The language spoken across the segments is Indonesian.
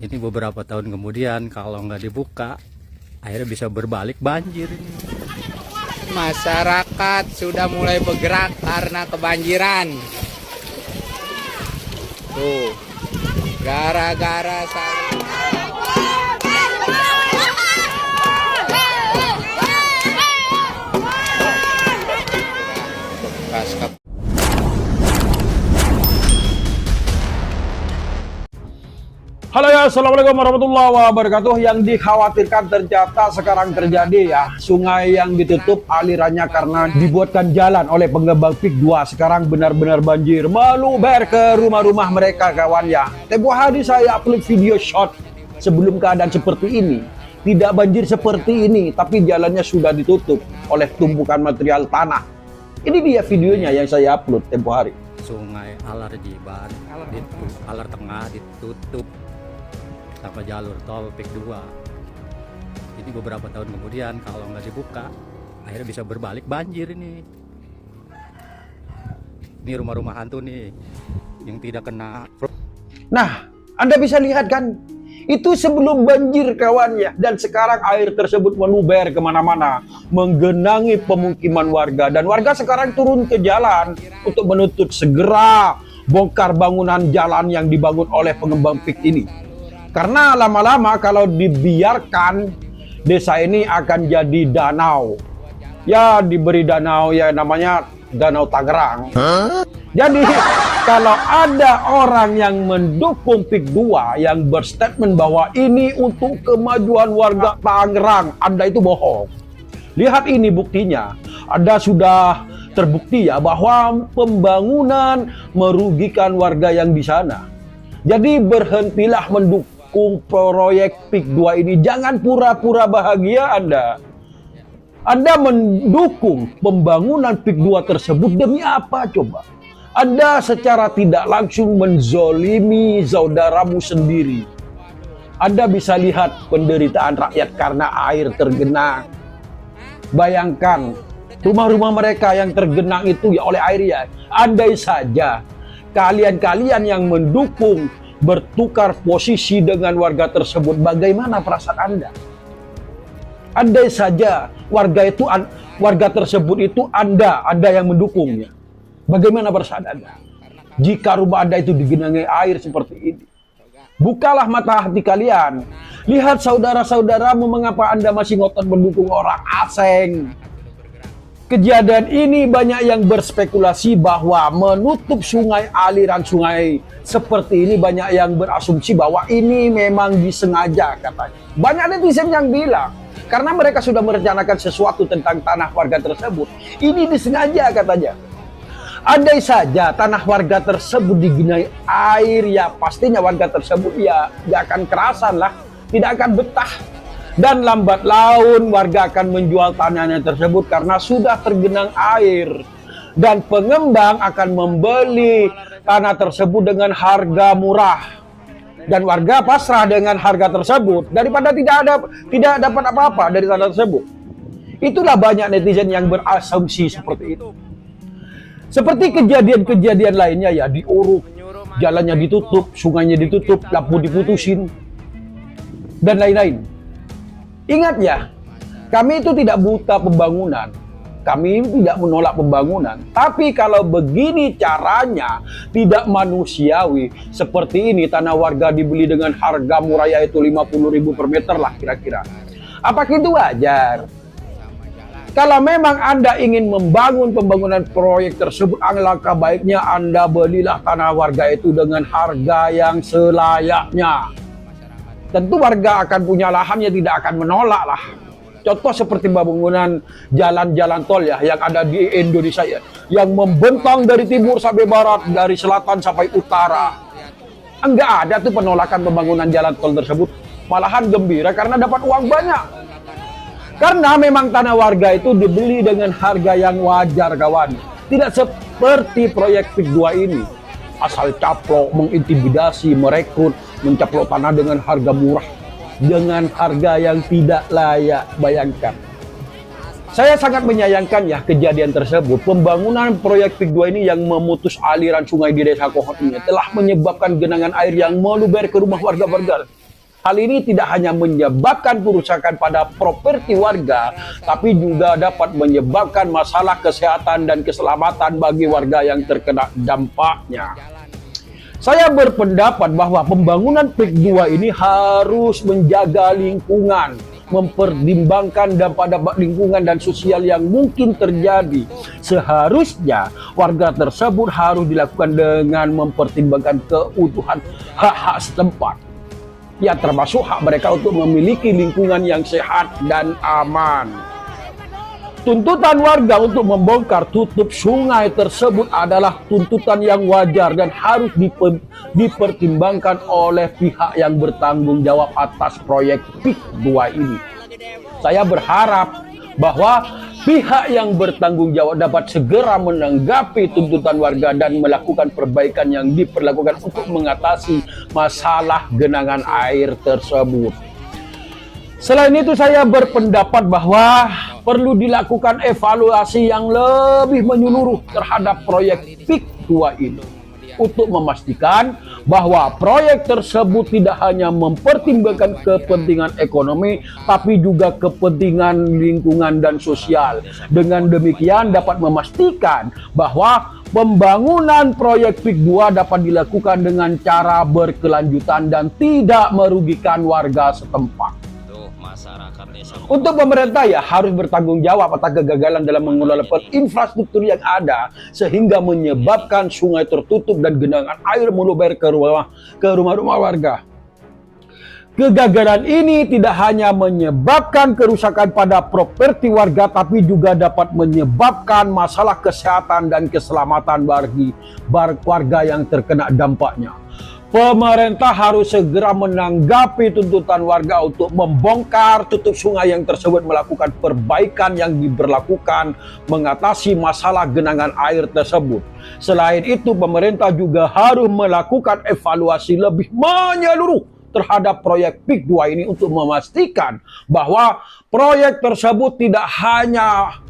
Ini beberapa tahun kemudian kalau nggak dibuka, akhirnya bisa berbalik banjir ini. Masyarakat sudah mulai bergerak karena kebanjiran. Tuh, gara-gara Halo ya, assalamualaikum warahmatullahi wabarakatuh. Yang dikhawatirkan ternyata sekarang terjadi ya. Sungai yang ditutup alirannya karena dibuatkan jalan oleh pengembang PIK 2. Sekarang benar-benar banjir meluber ke rumah-rumah mereka kawan ya. Tempoh hari saya upload video short sebelum keadaan seperti ini. Tidak banjir seperti ini, tapi jalannya sudah ditutup oleh tumpukan material tanah. Ini dia videonya yang saya upload tempoh hari. Sungai Alar Jiban, Alar Tengah ditutup sama jalur tol PIK 2. Ini beberapa tahun kemudian kalau nggak dibuka, akhirnya bisa berbalik banjir ini. Ini rumah-rumah hantu nih yang tidak kena. Nah, Anda bisa lihat kan, itu sebelum banjir kawan ya. Dan sekarang air tersebut meluber kemana-mana, menggenangi pemukiman warga. Dan warga sekarang turun ke jalan untuk menuntut segera bongkar bangunan jalan yang dibangun oleh pengembang PIK ini. Karena lama-lama kalau dibiarkan, desa ini akan jadi danau. Ya, diberi danau ya namanya Danau Tangerang. Jadi kalau ada orang yang mendukung PIK 2 yang berstatement bahwa ini untuk kemajuan warga Tangerang, Anda itu bohong. Lihat ini buktinya. Anda sudah terbukti ya bahwa pembangunan merugikan warga yang di sana. Jadi berhentilah mendukung proyek PIK 2 ini. Jangan pura-pura bahagia Anda. Anda mendukung pembangunan PIK 2 tersebut demi apa coba? Anda secara tidak langsung menzolimi saudaramu sendiri. Anda bisa lihat penderitaan rakyat karena air tergenang. Bayangkan rumah-rumah mereka yang tergenang itu ya oleh air ya. Andai saja kalian-kalian yang mendukung bertukar posisi dengan warga tersebut, bagaimana perasaan Anda? Andai saja warga tersebut itu Anda yang mendukungnya, bagaimana perasaan Anda? Jika rumah Anda itu digenangi air seperti ini, bukalah mata hati kalian. Lihat saudara-saudaramu, mengapa Anda masih ngotot mendukung orang asing? Kejadian ini banyak yang berspekulasi bahwa menutup sungai, aliran sungai seperti ini, banyak yang berasumsi bahwa ini memang disengaja katanya. Banyak netizen yang bilang, karena mereka sudah merencanakan sesuatu tentang tanah warga tersebut, ini disengaja katanya. Andai saja tanah warga tersebut digenangi air, ya pastinya warga tersebut ya akan kerasan lah, tidak akan betah. Dan lambat laun warga akan menjual tanahnya tersebut karena sudah tergenang air. Dan pengembang akan membeli tanah tersebut dengan harga murah. Dan warga pasrah dengan harga tersebut daripada tidak dapat apa-apa dari tanah tersebut. Itulah banyak netizen yang berasumsi seperti itu. Seperti kejadian-kejadian lainnya ya, diuruk, jalannya ditutup, sungainya ditutup, lampu diputusin, dan lain-lain. Ingat ya, kami itu tidak buta pembangunan. Kami tidak menolak pembangunan. Tapi kalau begini caranya, tidak manusiawi. Seperti ini, tanah warga dibeli dengan harga murah, yaitu 50.000 per meter lah kira-kira. Apakah itu wajar? Kalau memang Anda ingin membangun pembangunan proyek tersebut, alangkah baiknya Anda belilah tanah warga itu dengan harga yang selayaknya. Tentu warga akan punya lahannya, tidak akan menolak lah. Contoh seperti pembangunan jalan-jalan tol ya yang ada di Indonesia ya, yang membentang dari timur sampai barat, dari selatan sampai utara. Enggak ada tuh penolakan pembangunan jalan tol tersebut. Malahan gembira karena dapat uang banyak. Karena memang tanah warga itu dibeli dengan harga yang wajar kawan. Tidak seperti proyek PIK 2 ini. Asal caplok, mengintimidasi, merekrut, mencaplok tanah dengan harga murah, dengan harga yang tidak layak. Bayangkan. Saya sangat menyayangkan ya kejadian tersebut. Pembangunan proyek PIK 2 ini yang memutus aliran sungai di desa Kohot ini telah menyebabkan genangan air yang meluber ke rumah warga-warga. Hal ini tidak hanya menyebabkan kerusakan pada properti warga, tapi juga dapat menyebabkan masalah kesehatan dan keselamatan bagi warga yang terkena dampaknya. Saya berpendapat bahwa pembangunan PIK 2 ini harus menjaga lingkungan, mempertimbangkan dampak-dampak lingkungan dan sosial yang mungkin terjadi. Seharusnya warga tersebut harus dilakukan dengan mempertimbangkan keutuhan hak-hak setempat, ya termasuk hak mereka untuk memiliki lingkungan yang sehat dan aman. Tuntutan warga untuk membongkar tutup sungai tersebut adalah tuntutan yang wajar dan harus dipertimbangkan oleh pihak yang bertanggung jawab atas proyek PIK 2 ini. Saya berharap bahwa pihak yang bertanggung jawab dapat segera menanggapi tuntutan warga dan melakukan perbaikan yang diperlakukan untuk mengatasi masalah genangan air tersebut. Selain itu, saya berpendapat bahwa perlu dilakukan evaluasi yang lebih menyeluruh terhadap proyek PIK 2 ini untuk memastikan bahwa proyek tersebut tidak hanya mempertimbangkan kepentingan ekonomi, tapi juga kepentingan lingkungan dan sosial. Dengan demikian dapat memastikan bahwa pembangunan proyek PIK 2 dapat dilakukan dengan cara berkelanjutan dan tidak merugikan warga setempat. Untuk pemerintah ya harus bertanggung jawab atas kegagalan dalam mengelola infrastruktur yang ada sehingga menyebabkan sungai tertutup dan genangan air meluber ke rumah-rumah warga. Kegagalan ini tidak hanya menyebabkan kerusakan pada properti warga, tapi juga dapat menyebabkan masalah kesehatan dan keselamatan bagi warga yang terkena dampaknya. Pemerintah harus segera menanggapi tuntutan warga untuk membongkar tutup sungai yang tersebut, melakukan perbaikan yang diberlakukan, mengatasi masalah genangan air tersebut. Selain itu, pemerintah juga harus melakukan evaluasi lebih menyeluruh terhadap proyek PIK 2 ini untuk memastikan bahwa proyek tersebut tidak hanya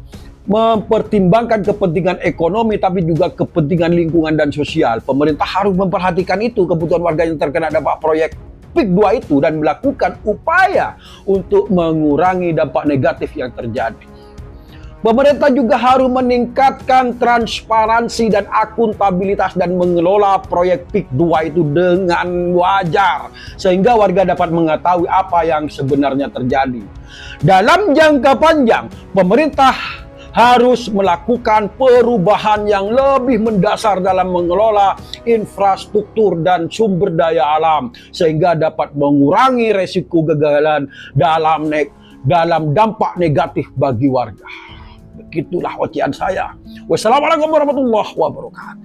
mempertimbangkan kepentingan ekonomi tapi juga kepentingan lingkungan dan sosial. Pemerintah harus memperhatikan itu, kebutuhan warga yang terkena dampak proyek PIK 2 itu, dan melakukan upaya untuk mengurangi dampak negatif yang terjadi. Pemerintah juga harus meningkatkan transparansi dan akuntabilitas dan mengelola proyek PIK 2 itu dengan wajar sehingga warga dapat mengetahui apa yang sebenarnya terjadi. Dalam jangka panjang, pemerintah harus melakukan perubahan yang lebih mendasar dalam mengelola infrastruktur dan sumber daya alam sehingga dapat mengurangi resiko kegagalan dalam dampak negatif bagi warga. Begitulah wacian saya. Wassalamualaikum warahmatullahi wabarakatuh.